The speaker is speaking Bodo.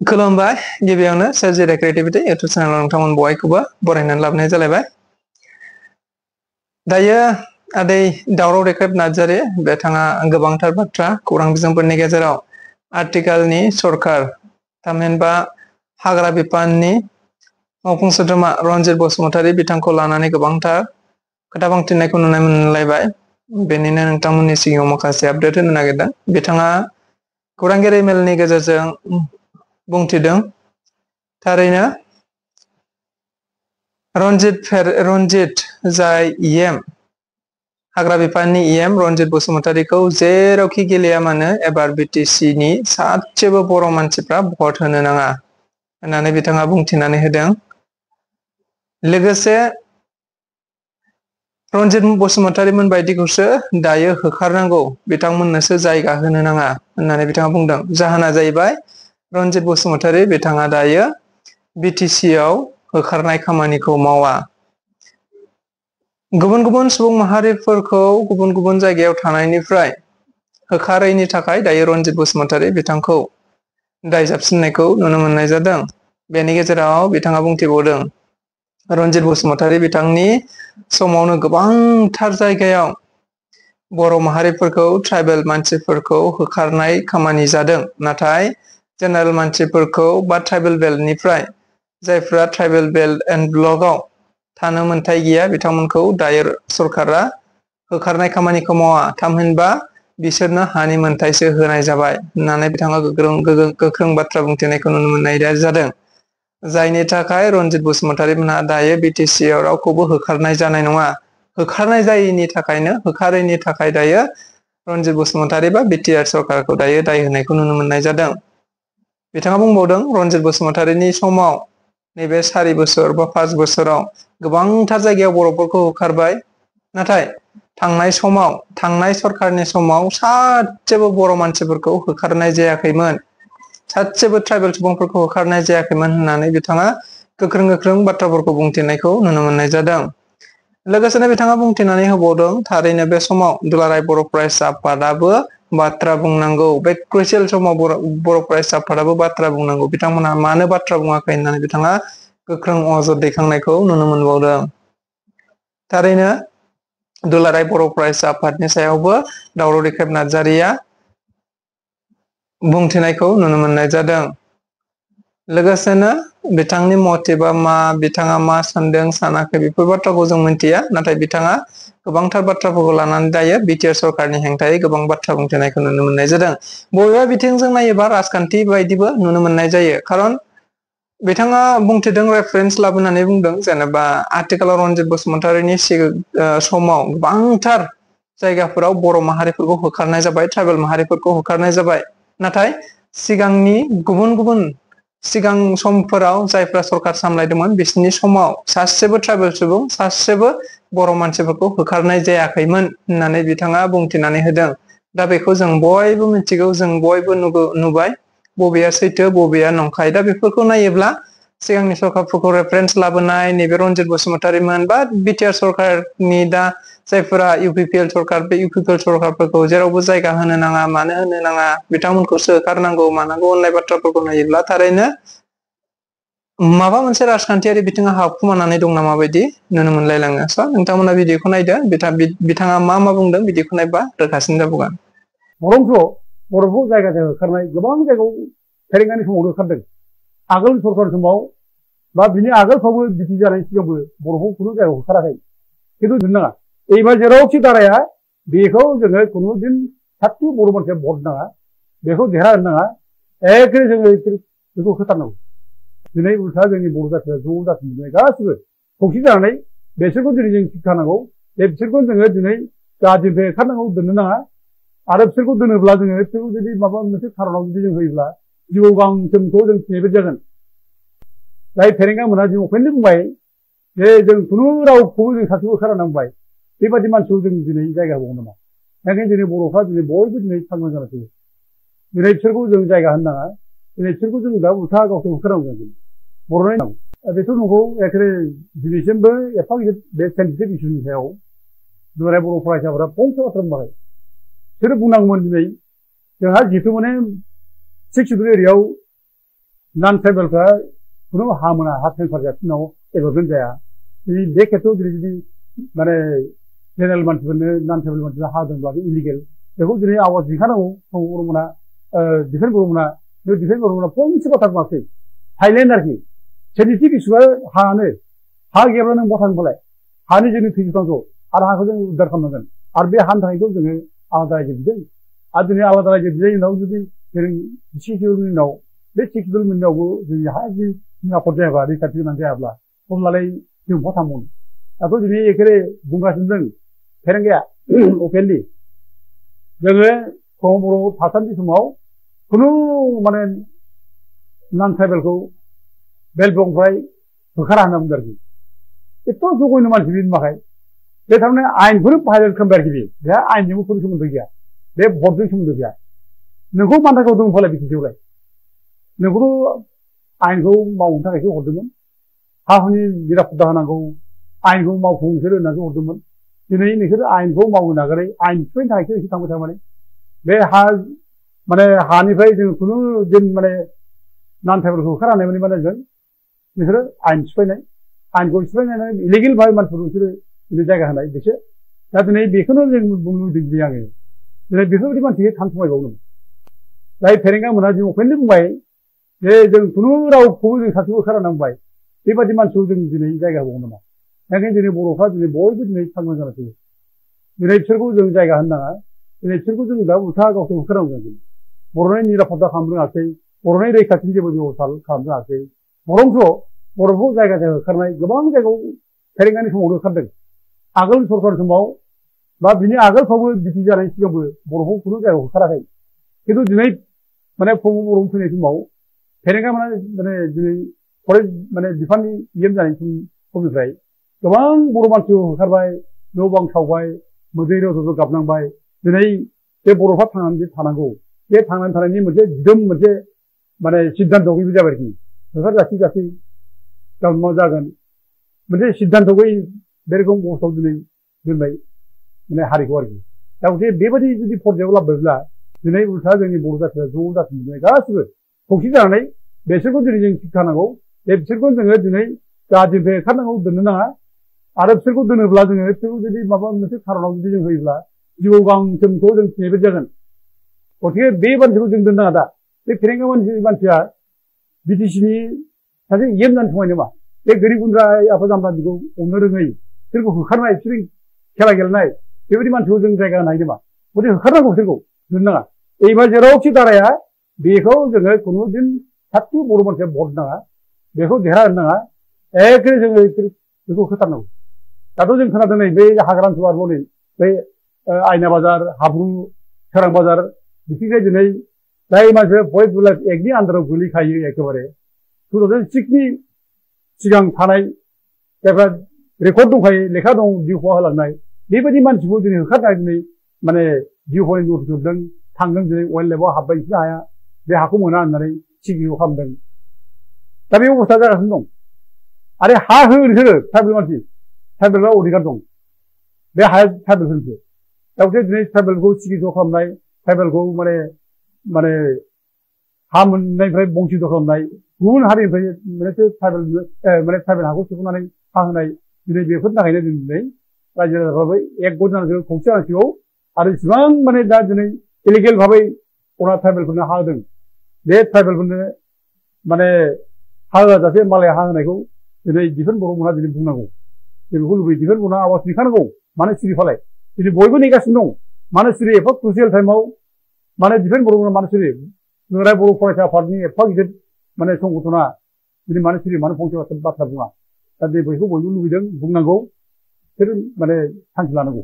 खुलुमबाय गिबियावनो सोरजिरा क्रिएटिभिटी इउटुब चेनेलाव नोंथांमोन बयखौबो बरायनानै लाबोनाय जालायबाय। दायो आदै दावराव देख्रेब नार्जारी बिथाङा गोबांथार बाथ्रा खौरां बिजोंफोरनि गेजेराव आथिखालनि सरकार थामहिनबा हाग्रा बिफाननि मावफुं सोद्रोमा रनजित बसुमतारी बिथांखौ लानानै गोबांथार खोथा बुंथिनायखौ नुनो मोनलायबाय। बेनिनो नोंथांमोननि सिगाङाव माखासे आपडेट होनो नागिरदों। बिथाङा खौरांगिरि मेलनि गेजेरजों बुंथिदों थारैनो रनजित जाय इएम हाग्रा बिफाननि इएम रनजित बसुमतारीखौ जेरावखि गेलेया मानो एबार बिटिसि नि सासेबो बर' मानसिफ्रा भट होनो नाङा होननानै बिथाङा बुंथिनानै होदों। लोगोसे रनजित बसुमतारी मोन बायदिखौसो दायो होखारनांगौ, बिथांमोननोसो जायगा होनो नाङा होननानै बिथाङा बुंदों। जाहोना जाहैबाय रनजित बसुमतारी बिथाङा दायो बिटिसि आव होखारनाय खामानिखौ मावा। गुबुन गुबुन सुबुं माहारिफोरखौ गुबुन गुबुन जायगायाव थानायनिफ्राय होखारैनि थाखाय दायो रनजित बसुमतारी बिथांखौ दाय जाबसिननायखौ नुनो मोननाय जादों। बेनि गेजेराव बिथाङा बुंथिबावदों रनजित बसुमतारी बिथांनि समावनो गोबांथार जायगायाव बर' माहारिफोरखौ ट्राइबेल मानसिफोरखौ होखारनाय खामानि जादों, नाथाय जेनेरेल मानसिफोरखौ बा ट्राइबेल बेल्टनिफ्राय जायफ्रा ट्राइबेल बेल्ट एन्ड ब्लकआव थानो मोनथाय गैया बिथांमोनखौ दायो सरकारा होखारनाय खामानिखौ मावा, थामहिनबा बिसोरनो हानि मोनथायसो होनाय जाबाय होननानै बिथाङा गोख्रों बाथ्रा बुंथिनायखौ नुनो मोननाय जादों। जायनि थाखाय रनजित बसुमतारी मोनहा दायो बिटिसि आव रावखौबो होखारनाय जानाय नङा। होखारनाय जायैनि थाखायनो होखारैनि थाखाय दायो रनजित बसुमतारी बा बिटिआर सरकारखौ दायो दाय होनायखौ नुनो मोननाय जादों। बिथाङा बुंबावदों रनजित बसुमतारीनि समाव नैबे 4 बोसोर बा 5 बोसोराव गोबांथार जायगायाव बर'फोरखौ होखारबाय, नाथाय थांनाय समाव थांनाय सरकारनि समाव सासेबो बर' मानसिफोरखौ होखारनाय जायाखैमोन, सासेबो ट्राइबेल सुबुंफोरखौ होखारनाय जायाखैमोन होननानै बिथाङा गोख्रों बाथ्राफोरखौ बुंथिनायखौ नुनो मोननाय जादों। लोगोसेनो बिथाङा बुंथिनानै होबावदों थारैनो बे समाव दुलाराय बर' फरायसा आफादाबो बाथ्रा बुंनांगौ। बे क्रुसियेल समाव बर' फरायसा आफादाबो बाथ्रा बुंनांगौ। बिथांमोनहा मानो बाथ्रा बुङाखै होननानै बिथाङा गोख्रों अजद दैखांनायखौ नुनो मोनबावदों। थारैनो दुलाराय बर' फरायसा आफादनि सायावबो दावराव देख्रेब नार्जारीया बुंथिनायखौ नुनो मोननाय जादों। लोगोसेनो बिथांनि मटिभा मा, बिथाङा मा सानदों सानाखै बेफोर बाथ्राखौ जों मिथिया, नाथाय बिथाङा गोबांथार बाथ्राफोरखौ लानानै दायो बिटिआर सरकारनि हेंथायै गोबां बाथ्रा बुंथिनायखौ नुनो मोननाय जादों। बबेबा बिथिंजों नायोबा राजखान्थि बायदिबो नुनो मोननाय जायो, खारन बिथाङा बुंथिदों रेफारेन्स लाबोनानै बुंदों जेनेबा आथिखालाव रनजित बसुमतारीनि समाव गोबांथार जायगाफोराव बर' माहारिफोरखौ होखारनाय जाबाय, ट्राइबेल माहारिफोरखौ होखारनाय जाबाय, नाथाय सिगांनि गुबुन सिगां समफोराव जायफ्रा सरकार सामलायदोंमोन बिसोरनि समाव सासेबो ट्राइबेल सुबुं सासेबो बर' मानसिफोरखौ होखारनाय जायाखैमोन होननानै बिथाङा बुंथिनानै होदों। दा बेखौ जों बयबो मिथिगौ, जों बयबो नुबाय बबेया सैथो बबेया नंखाय। दा बेफोरखौ नायोब्ला सिगांनि सरकारफोरखौ रेफारेन्स लाबोनाय नैबे रनजित बसुमतारीमोन बा बिटिआर सरकारनि दा जायफोरा इउपिपिएल सरकार, बे इउपिपिएल सरकारफोरखौ जेरावबो जायगा होनो नाङा, मानो होनो नाङा, बिथांमोनखौसो होखारनांगौ मानांगौ होननाय बाथ्राफोरखौ नायोब्ला थारैनो माबा मोनसे राजखान्थियारि बिथिङा हाबखुमानानै दं नामा बायदि नुनो मोनलायलाङो। स' नोंथांमोना भिडिअखौ नायदो, बिथाङा मा बुंदों भिडिअखौ नायबा रोखासिन जाबोगोन। बर'खौ जायगाजों होखारनाय गोबां जायगायाव फेरेंगानि समावनो होखारदों। आगोल सरकार समाव बा बिनि आगोलफ्रावबो बिटि जानायनि सिगांबो बर'खौ खुनु जायगायाव होखाराखै, खिन्थु दोननाङा एबार जेरावखि दाराया बेखौ जोङो खुनु दिन साथि बर' मानसिया भट नाङा, बेखौ देरहा होनो नाङा, एखे जोङो बेखौ होथारनांगौ। दिनै उल्था जोंनि बर' जाथिया ज' जाफिननाय गासिबो खौसे जानानै बेसोरखौ दिनै जों शिक्षा होनांगौ। बिसोरखौ जोङो दिनै गाज्रिनिफ्राय होखारनांगौ, दोननो नाङा। आरो बिसोरखौ दोनोब्ला जोङो बिसोरखौ जुदि माबा मोनसे खारनाव जुदि जों होयोब्ला जिउ गांसोमखौ जों फिनाय बायदि जागोन। जाय फेरेंगा मोनहा जों अपेनलि बुंबाय जे जों खुनु रावखौबो जों सासेबो होखारना बुंबाय, बेबादि मानसिखौ जों दिनै जायगा होबावो नामा? ओंखायनो दिनै बर'फ्रा दिनै बयबो दिनै सांग्रां जाना फैयो। दिनै बिसोरखौ जों जायगा होनो नाङा, दिनै बिसोरखौ जों दा उल्था गावसोर होखारनांगौ जों बर'नि बेथ' नंगौ। एखेबारे दिनैसिमबो एफा गिदिर बे सेन्सिटिभ इस्युनि सायाव दुलाराय बर' फरायसाफोरा फंसे बाथ्रा बुङाखै। बिसोरो बुंनांगौमोन दिनै जोंहा जिहेथु माने 6 सिडुल एरियायाव नन ट्राइबेलफ्रा खुनु हा मोना हा ट्रेन्सफार जासिनाव एभेलेबल जाया बे खेथ्रआव जुदि माने जेनेरेल मानसिफोरनो नन ट्राइबेल मानसिफोरा हा दंब्ला इलिगेल बेखौ दिनै आवाज दिखानांगौ बर'मोना डिफेन्स बर'मोना बे डिफेन्स बर'मोना फंसे बाथ्रा बुङाखै साइलेन्ट आरोखि सोरनिथि बिसुआ हानो हा गैयाब्ला नों बहा थांबालाय हानि जोंनि थैजोबनांगौ आरो हाखौ जों उद्धार खालामनांगोन आरो बे हानि थाखायथ' जोङो आलादा रायजो बिदों आरो दिनै आलादा रायजो बिनायनि उनाव जुदि जों 6 शेड्युलनि उनाव बे 6 शेड्युलनि उनावबो जोंनि हा जि निरापद जायाबा रैखाथि गोनां जायाब्ला अब्लालाय जों बहा थांबावनो दाथ' दिनै एखेबारे बुंगासिनो दं फेरेंगाया अपेनलि जोङो बर' थासान्दि समाव खुनु माने नन ट्राइबेलखौ बेलबंनिफ्राय होखारा होनना बुंदों आरोखि एथ' जघन्य मानसि बे नुवाखै बे थारमाने आयेनखौनो भायलेट खालामबाय आरोखि बेहा आयेनजोंबो खुनु सोमोन्दो गैया बे भटजों सोमोन्दो गैया नोंखौ मानि थाखाय हरदों फालाय बिटिसिआवलाय नोंखौथ' आयेनखौ मावनो थाखायसो हरदोंमोन हा हुनि निरापत्ता होनांगौ आयेनखौ मावफुं नोंसोर होननासो हरदोंमोन दिनै नोंसोर आयेनखौ मावनो नागारै आयेन सिफायनो थाखायसो एसे थांबाय थारमाने बे हा माने हानिफ्राय जों खुनु दिन माने नन ट्राइबेलखौ होखारा होनाय माने जों बिसोरो आयेन सिफायनाय आयेनखौ सिफायनानै इलिगेल भाबै मानसिफोरखौ बिसोरो दिनै जायगा होनाय बिसोर दा दिनै बेखौनो जों बुंनो लुबैदों आङो दिनै बेफोरबायदि मानसिखौ थानो समायबावनो जाय फेरेंगा मोना जों अपेनलि बुंबाय जे जों खुनु रावखौबो जों सासेबो होखारा होनना बुंबाय बेबायदि मानसिखौ जों दिनै जायगा होबावनो नामा ओंखायनो दिनै बर'फ्रा दिनै बयबो दिनै सांग्रां जाना फैयो दिनै बिसोरखौ जों जायगा होनो नाङा दिनै बिसोरखौ जों दा उल्था गावसोर होखारनांगौ जों बर'नि निरापत्ता खालामनो रोङाखै बर'नि रैखाथिनि जेबो बेब'स्था खालामनो रोङाखै बरंथ' बर'खौ जायगा जायगा होखारनाय गोबां जायगायाव फेरेंगानि समावनो होखारदों आगोल सरकार समाव बा बिनि आगोलफ्रावबो बिटि जानायनि सिगांबो बर'खौ खुनु जायगायाव होखाराखै खिन्थु दिनै माने बर' फैनाय समाव फेरेंगा माने दिनै फरेस्ट माने बिफाननि इएम जानाय समनिफ्राय गोबां बर' मानसिखौ होखारबाय न' बां सावबाय मोदै रज'ज' गाबनांबाय दिनै बे बर'फ्रा थांनानै थानांगौ बे थांनानै थानायनि मोनसे दिदोम मोनसे माने सिद्धान्त गैयै जाबाय आरोखि होखार जासि गाबोन मा जागोन मोनसे सिद्धान्त गैयै बे रोखोम अबस्थायाव दिनै दोनबाय माने हारिखौ आरोखि दा बेबायदि जुदि पर्यायाव लाबोब्ला दिनै उल्था जोंनि बर' जाथिया ज' जाफिननाय गासिबो खौसे जानानै बिसोरखौ दिनै जों शिक्षा होनांगौ बे बिसोरखौ जोङो दिनै जाहाथे ओंखारनांगौ दोननो नाङा आरो बिसोरखौ दोनोब्ला जोङो बिसोरखौ जुदि माबा मोनसे खारनाव जुदि जों होयोब्ला जिउ गांसोमखौ जों फिनायबायदि जागोन गतिके बे मानसिखौ जों दोननो नाङा दा बे फेरेंगा मानसिया बिटिसिनि सासे इएम जानो समाय नामा बे गोरिब गुन्द्रा आफा जाम्बा बिखौ अननो रोङै बिसोरखौ होखारनाय बिसोर खेला गेलेनाय बेबायदि मानसिखौ जों जायगा होनो हायो नामा गतिके होखारनांगौ बिसोरखौ दोननो नाङा एबा जेरावखि दाराया बेखौ जोङो खुनु दिन साफ्रोम बर' मानसिया भट नाङा बेखौ देरहाहोनो नाङा एखे जोङो बेखौ होथारनांगौ दाथ' जों खोनादों नै बे हाग्रा ओनसोलाव आरोबाव नै बे आयना बाजार हाब्रु सोरां बाजार बिथिंजाय दिनै जाय मानसिया फरेस्ट विलाइफ एक्टनि आन्दाराव गोलैखायो एखेबारे 2006नि सिगां थानाय जायफ्रा रेकर्ड दंखायो लेखा दं जिउ खहा होलांनाय बेबायदि मानसिखौ दिनै होखारनाय दिनै माने जिउ खहानि नटिस हरदों थांदों दिनै वाइल्ड लाइफआव हाबबाय बिसोर हाया बे हाखौ मोना होननानै सिगियो खालामदों दा बे अबस्था जागासिनो दं आरो हा हो नोंसोरो ट्राइबेल मानसि ट्राइबेलफ्रा अधिकार दं बे हाया ट्राइबेलफोरनिसो दा बिसोर दिनै ट्राइबेलखौ सिगिज' खालामनाय ट्राइबेलखौ माने हा मोननायनिफ्राय बंसित खालामनाय गुबुन हारिनिफ्राय ट्राइबेल हाखौ सेख'नानै हा होनाय दिनै बेफोरनि थाखायनो दिनै रायजो राजाफ्राबो एक गट जानांसिगौ खौसे जानांसिगौ आरो इसिबां माने दा दिनै इलिगेल भाबै अना ट्राइबेलफोरनो हा होदों बे ट्राइबेलफोरनो माने हा होआजासे मालाय हा होनायखौ दिनै डिफेन्स बर'मोनहा दिनै बुंनांगौ जों बेखौ लुबैयो डिफेन्स बर'मोनहा आवाज दिखानांगौ मानो सिरि फालाय दिनै बयबो नेगासिनो दं मानो सिरि एफा क्रुसियेल टाइमाव माने डिफेन्स बर'मोनहा मानो सिरि नोंराय बर' फरायसा आफादनि एफा गिदिर माने संगठना दिनै मानो सिरि मानो फंसे बाथ्रा बुङा दा बेखौ बयबो लुबैदों बुंनांगौ बिसोर माने थांखि लानांगौ